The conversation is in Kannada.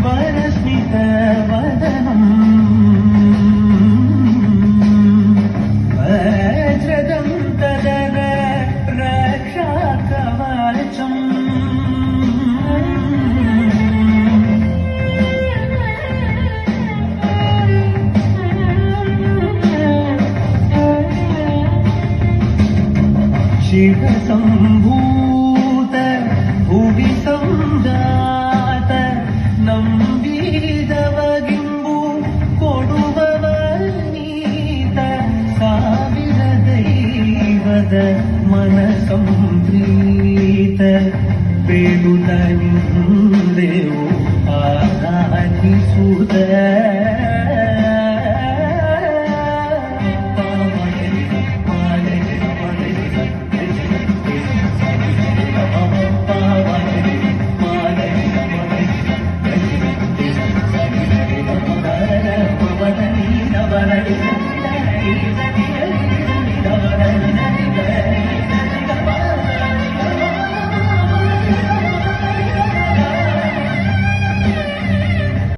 ವರಸ್ಮಿತ ವದನಂ ವಜ್ರದಂತದರ ರಕ್ಷಾ ಕವಚಂ ಶಿವ ಸಂಭೂತ ಭುವಿ ಸಂಜಾತ ನಂಬಿದವಗಿಂಬು ಕೊಡುವವ ನೀತ ಸಾವಿರ ದೈವದ ಮನ ಸಂಪ್ರೀತ ಬೇಡುತ್ತ ನಿಂದೆವು ಆರಾಧಿಸುತ್ತ